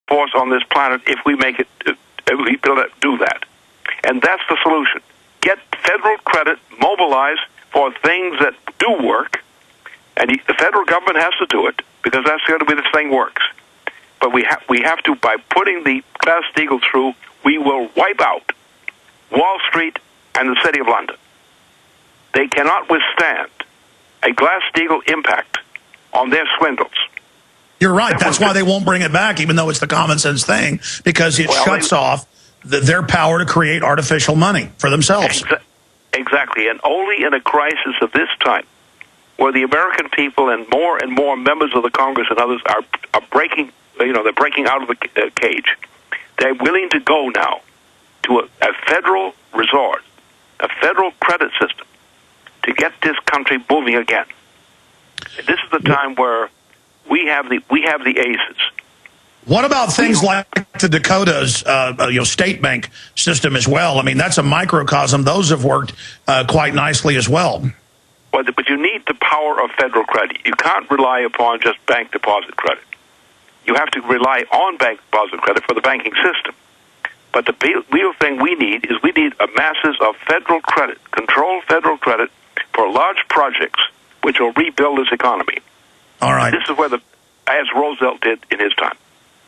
force on this planet if we make it, if we do that. And that's the solution. Get federal credit mobilized for things that do work, and the federal government has to do it because that's the only way this thing works. But we have to, by putting the Glass-Steagall through, we will wipe out Wall Street and the City of London. They cannot withstand a Glass-Steagall impact on their swindles. You're right. That's why they won't bring it back, even though it's the common sense thing, because it shuts off their power to create artificial money for themselves. Exactly. And only in a crisis of this type, where the American people and more members of the Congress and others are breaking, they're breaking out of the cage. They're willing to go now to a federal resort, a federal credit system, to get this country moving again. This is the time where we have the aces. What about things like the Dakota's state bank system as well? I mean, that's a microcosm. Those have worked quite nicely as well. Well, but you need the power of federal credit. You can't rely upon just bank deposit credit. You have to rely on bank deposit credit for the banking system. But the real thing we need is a masses of federal credit, controlled federal credit for large projects which will rebuild this economy. All right. This is as Roosevelt did in his time.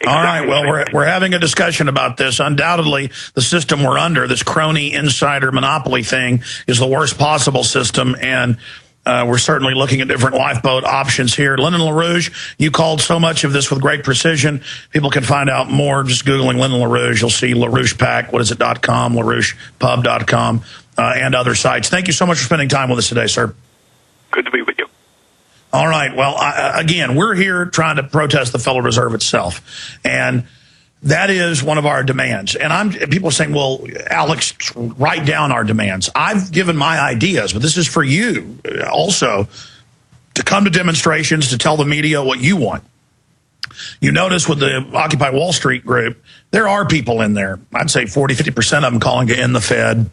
Exactly. All right, well, we're having a discussion about this. Undoubtedly, the system we're under, this crony insider monopoly thing, is the worst possible system, and we're certainly looking at different lifeboat options here. Lyndon Larouche, you called so much of this with great precision. People can find out more just Googling Lyndon Larouche. You'll see LaRouche Pack, .com, LaRouchePub.com, and other sites. Thank you so much for spending time with us today, sir. Good to be with you. All right. Well, again, we're here trying to protest the Federal Reserve itself, and that is one of our demands. And people are saying, well, Alex, write down our demands. I've given my ideas, but this is for you also to come to demonstrations, to tell the media what you want. You notice with the Occupy Wall Street group, there are people in there, I'd say 40, 50% of them calling to end the Fed,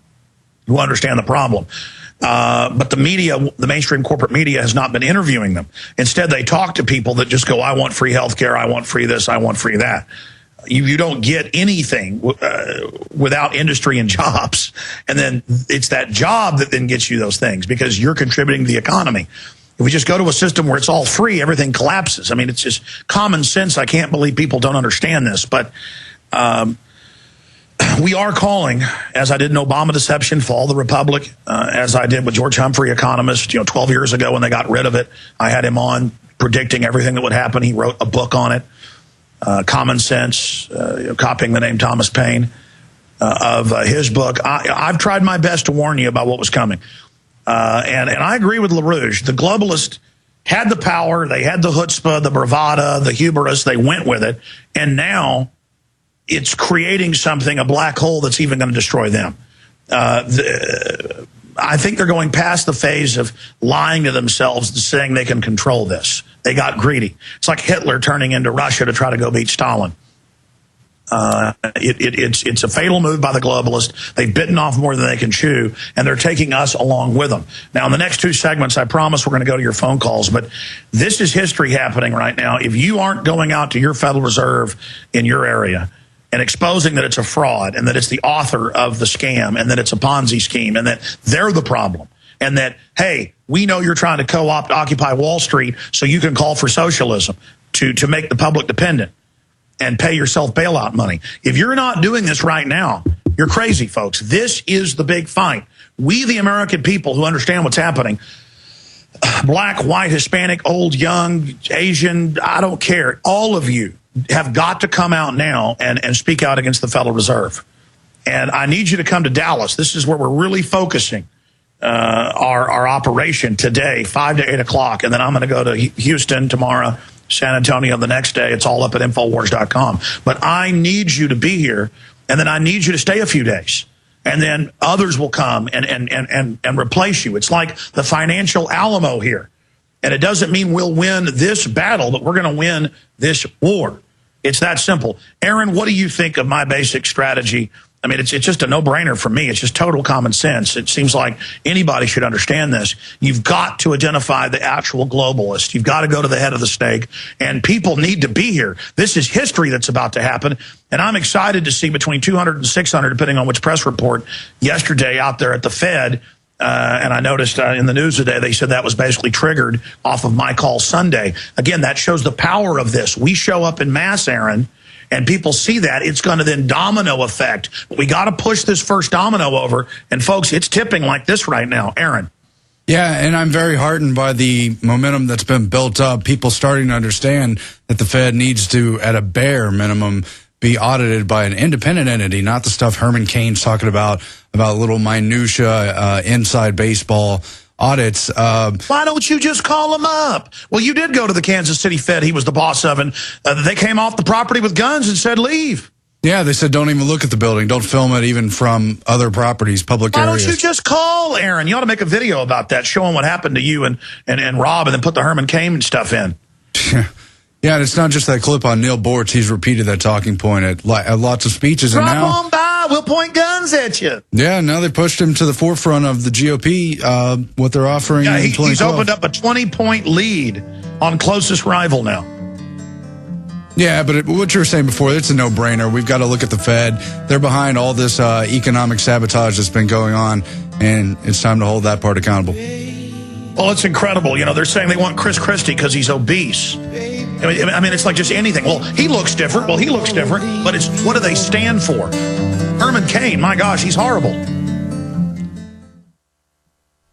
who understand the problem. But the media, the mainstream corporate media, has not been interviewing them. Instead, they talk to people that just go, I want free health care, I want free this, I want free that. You don't get anything without industry and jobs. And then it's that job that then gets you those things because you're contributing to the economy. If we just go to a system where it's all free, everything collapses. I mean, it's just common sense. I can't believe people don't understand this. But we are calling, as I did in Obama deception, Fall the Republic, as I did with George Humphrey, economist, 12 years ago when they got rid of it. I had him on predicting everything that would happen. He wrote a book on it, Common Sense, copying the name Thomas Paine of his book. I've tried my best to warn you about what was coming. And I agree with LaRouche. The globalists had the power, they had the chutzpah, the bravada, the hubris, they went with it, and now it's creating something, a black hole that's even going to destroy them. I think they're going past the phase of lying to themselves and saying they can control this. They got greedy. It's like Hitler turning into Russia to try to go beat Stalin. It's a fatal move by the globalists. They've bitten off more than they can chew, and they're taking us along with them. Now, in the next two segments, I promise we're going to go to your phone calls, but this is history happening right now. If you aren't going out to your Federal Reserve in your area and exposing that it's a fraud and that it's the author of the scam and that it's a Ponzi scheme and that they're the problem and that, hey, we know you're trying to co-opt Occupy Wall Street so you can call for socialism to make the public dependent and pay yourself bailout money. If you're not doing this right now, you're crazy, folks. This is the big fight. We, the American people who understand what's happening, black, white, Hispanic, old, young, Asian, I don't care, all of you have got to come out now and speak out against the Federal Reserve. And I need you to come to Dallas. This is where we're really focusing our operation today, 5 to 8 o'clock. And then I'm going to go to Houston tomorrow, San Antonio the next day. It's all up at Infowars.com. But I need you to be here, and then I need you to stay a few days. And then others will come and replace you. It's like the financial Alamo here. And it doesn't mean we'll win this battle, but we're going to win this war. It's that simple. Aaron, what do you think of my basic strategy I mean, it's just a no-brainer for me. It's just total common sense. It seems like anybody should understand this. You've got to identify the actual globalist. You've got to go to the head of the snake, and people need to be here. This is history that's about to happen, and I'm excited to see between 200 and 600, depending on which press report, yesterday out there at the Fed. And I noticed in the news today, they said that was basically triggered off of My Call Sunday. Again, that shows the power of this. We show up in mass, Aaron, and people see that, it's going to then domino effect. We got to push this first domino over. And, folks, it's tipping like this right now. Aaron. Yeah, and I'm very heartened by the momentum that's been built up. People starting to understand that the Fed needs to, at a bare minimum, be audited by an independent entity, not the stuff Herman Cain's talking about little minutia, inside baseball audits. Why don't you just call them up? Well, you did go to the Kansas City Fed. He was the boss of it. They came off the property with guns and said, leave. Yeah, they said don't even look at the building. Don't film it even from other properties, public areas. Why don't you just call, Aaron? You ought to make a video about that, showing what happened to you and Rob, and then put the Herman Cain stuff in. Yeah, and it's not just that clip on Neil Bortz. He's repeated that talking point at lots of speeches. Drop and now, on by. We'll point guns at you. Yeah, now they pushed him to the forefront of the GOP, what they're offering in 2012. He's opened up a 20-point lead on closest rival now. Yeah, but what you were saying before, it's a no-brainer. We've got to look at the Fed. They're behind all this economic sabotage that's been going on, and it's time to hold that part accountable. Well, it's incredible. You know, they're saying they want Chris Christie because he's obese. I mean, it's like just anything. Well, he looks different. Well, he looks different. But it's what do they stand for? Herman Cain, my gosh, he's horrible.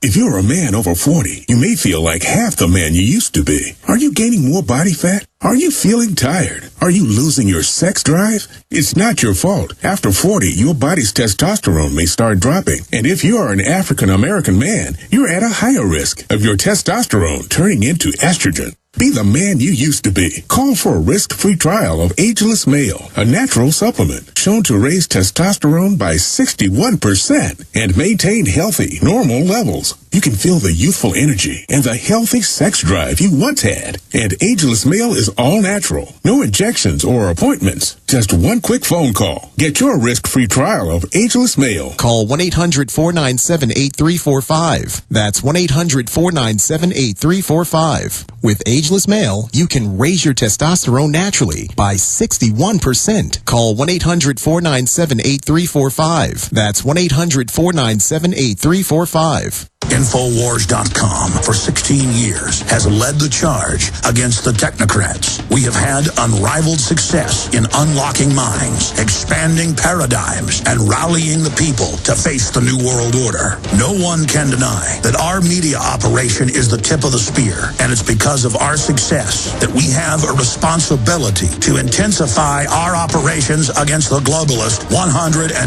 If you're a man over 40, you may feel like half the man you used to be. Are you gaining more body fat? Are you feeling tired? Are you losing your sex drive? It's not your fault. After 40, your body's testosterone may start dropping. And if you are an African American man, you're at a higher risk of your testosterone turning into estrogen. Be the man you used to be. Call for a risk-free trial of Ageless Male, a natural supplement shown to raise testosterone by 61% and maintain healthy, normal levels. You can feel the youthful energy and the healthy sex drive you once had. And Ageless Male is all natural. No injections or appointments. Just one quick phone call. Get your risk-free trial of Ageless Male. Call 1-800-497-8345. That's 1-800-497-8345. With Ageless Male, you can raise your testosterone naturally by 61%. Call 1-800-497-8345. That's 1-800-497-8345. Infowars.com for 16 years has led the charge against the technocrats. We have had unrivaled success in unlocking minds, expanding paradigms, and rallying the people to face the New World Order. No one can deny that our media operation is the tip of the spear, and it's because of our success that we have a responsibility to intensify our operations against the globalist 110%.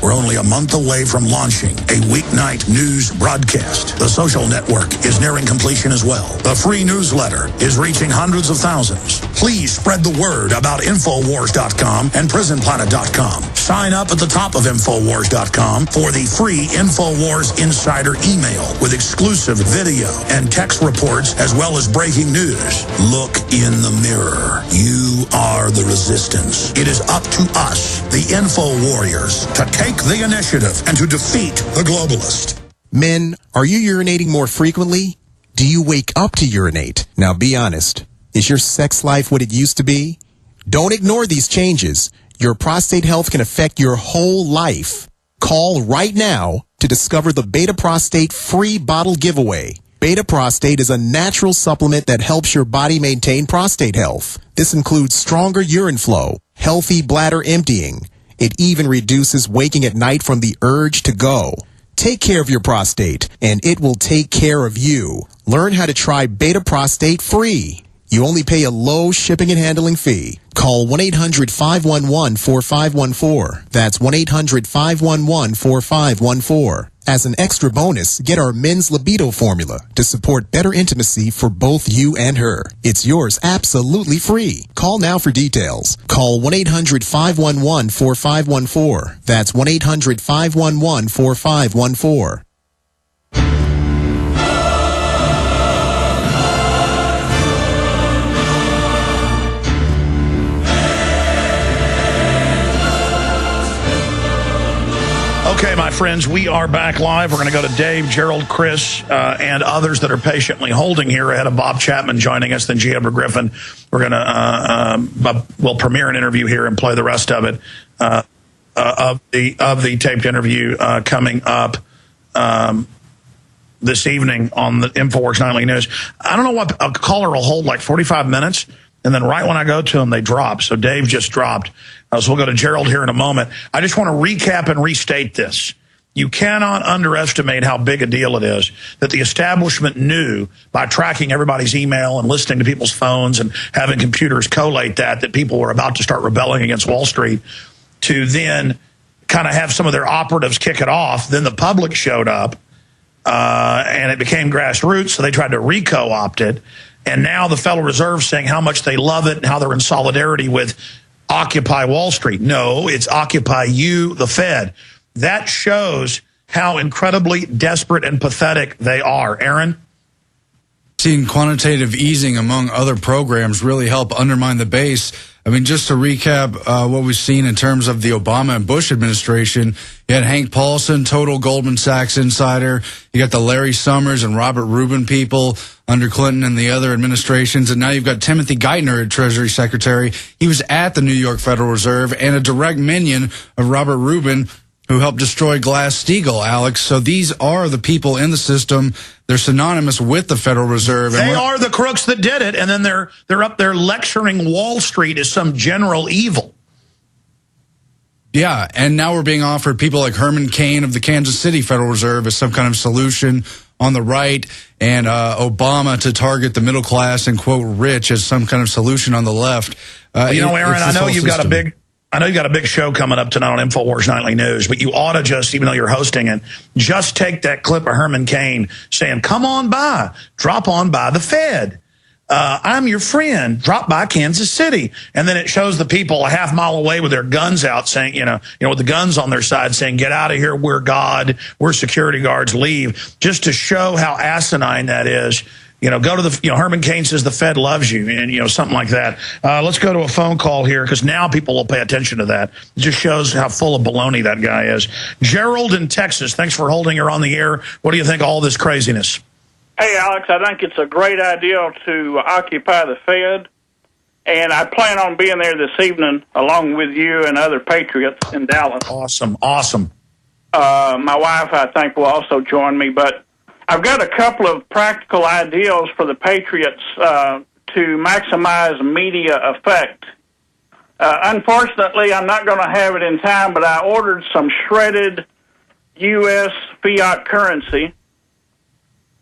We're only a month away from launching a weeknight news broadcast. The social network is nearing completion as well. The free newsletter is reaching hundreds of thousands. Please spread the word about Infowars.com and PrisonPlanet.com. Sign up at the top of Infowars.com for the free Infowars Insider email with exclusive video and text reports as well as breaking news. Look in the mirror. You are the resistance. It is up to us, the Info Warriors, to take the initiative and to defeat the globalist. Men, are you urinating more frequently? Do you wake up to urinate? Now be honest. Is your sex life what it used to be? Don't ignore these changes. Your prostate health can affect your whole life. Call right now to discover the Beta Prostate free bottle giveaway. Beta Prostate is a natural supplement that helps your body maintain prostate health. This includes stronger urine flow, healthy bladder emptying. It even reduces waking at night from the urge to go. Take care of your prostate, and it will take care of you. Learn how to try Beta Prostate free. You only pay a low shipping and handling fee. Call 1-800-511-4514. That's 1-800-511-4514. As an extra bonus, get our men's libido formula to support better intimacy for both you and her. It's yours absolutely free. Call now for details. Call 1-800-511-4514. That's 1-800-511-4514. Okay, my friends, we are back live. We're going to go to Dave, Gerald, Chris, and others that are patiently holding here ahead of Bob Chapman joining us, then G. Edward Griffin. We're going to we'll premiere an interview here and play the rest of it of the taped interview coming up this evening on the InfoWars Nightly News. I don't know what a caller will hold like 45 minutes, and then right when I go to them, they drop. So Dave just dropped. So we'll go to Gerald here in a moment. I just want to recap and restate this. You cannot underestimate how big a deal it is that the establishment knew by tracking everybody's email and listening to people's phones and having computers collate that people were about to start rebelling against Wall Street, to then kind of have some of their operatives kick it off. Then the public showed up, and it became grassroots, so they tried to re-co-opt it. And now the Federal Reserve saying how much they love it and how they're in solidarity with Occupy Wall Street. No, it's Occupy You, the Fed. That shows how incredibly desperate and pathetic they are. Aaron? Seeing quantitative easing among other programs really help undermine the base. I mean, just to recap what we've seen in terms of the Obama and Bush administration, you had Hank Paulson, total Goldman Sachs insider. You got the Larry Summers and Robert Rubin people under Clinton and the other administrations. And now you've got Timothy Geithner, Treasury Secretary. He was at the New York Federal Reserve and a direct minion of Robert Rubin, who helped destroy Glass-Steagall, Alex. So these are the people in the system. They're synonymous with the Federal Reserve. They are the crooks that did it, and then they're up there lecturing Wall Street as some general evil. Yeah, and now we're being offered people like Herman Cain of the Kansas City Federal Reserve as some kind of solution on the right, and Obama to target the middle class and, quote, rich as some kind of solution on the left. Aaron, I know you've got a big show coming up tonight on InfoWars Nightly News, but you ought to just, even though you're hosting it, just take that clip of Herman Cain saying, come on by, drop on by the Fed. I'm your friend, drop by Kansas City. And then it shows the people a half mile away with their guns out saying, with the guns on their side saying, get out of here, we're God, we're security guards, leave. Just to show how asinine that is. Go to the, Herman Cain says the Fed loves you, and, something like that. Let's go to a phone call here, because now people will pay attention to that. It just shows how full of baloney that guy is. Gerald in Texas, thanks for holding her on the air. What do you think of all this craziness? Hey, Alex, I think it's a great idea to occupy the Fed, and I plan on being there this evening along with you and other patriots in Dallas. Awesome. My wife, I think, will also join me, but I've got a couple of practical ideas for the patriots to maximize media effect. Unfortunately, I'm not going to have it in time, but I ordered some shredded U.S. fiat currency,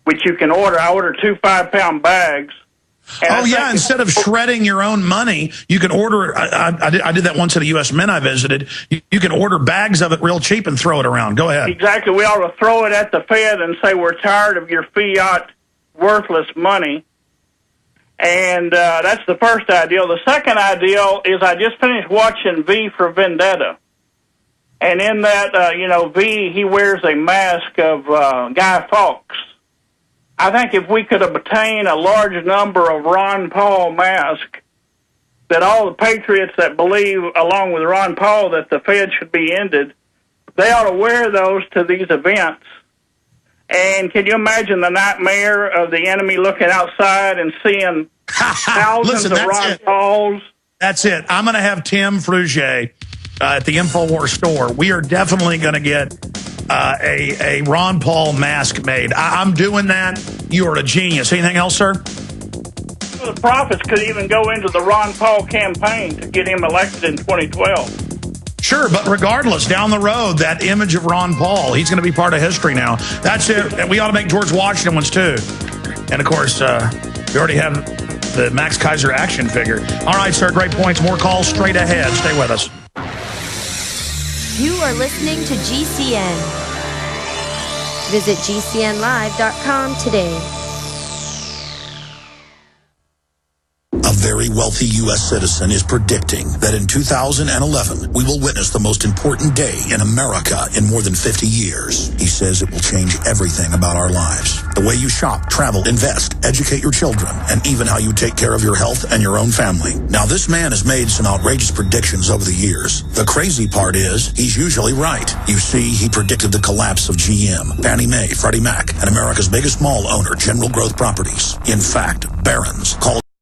which you can order. I ordered 2 5-pound bags. Instead of shredding your own money, you can order. I did that once at a U.S. Mint I visited. You can order bags of it real cheap and throw it around. Go ahead. Exactly. We ought to throw it at the Fed and say we're tired of your fiat worthless money. And that's the first ideal. The second ideal is I just finished watching V for Vendetta. And in that, V, he wears a mask of Guy Fawkes. I think if we could obtain a large number of Ron Paul masks, that all the patriots that believe, along with Ron Paul, that the Fed should be ended, they ought to wear those to these events. And can you imagine the nightmare of the enemy looking outside and seeing thousands of Ron Pauls? That's it. I'm going to have Tim Frugier at the InfoWars store. We are definitely going to get a Ron Paul mask made. I'm doing that. You are a genius. Anything else, sir? The profits could even go into the Ron Paul campaign to get him elected in 2012. Sure, but regardless, down the road, that image of Ron Paul, he's going to be part of history now. That's it. We ought to make George Washington ones, too. And, of course, we already have the Max Kaiser action figure. All right, sir, great points. More calls straight ahead. Stay with us. You are listening to GCN. Visit GCNlive.com today. Of very wealthy U.S. citizen, is predicting that in 2011, we will witness the most important day in America in more than 50 years. He says it will change everything about our lives. The way you shop, travel, invest, educate your children, and even how you take care of your health and your own family. Now, this man has made some outrageous predictions over the years. The crazy part is, he's usually right. You see, he predicted the collapse of GM, Fannie Mae, Freddie Mac, and America's biggest mall owner, General Growth Properties. In fact, Barron's called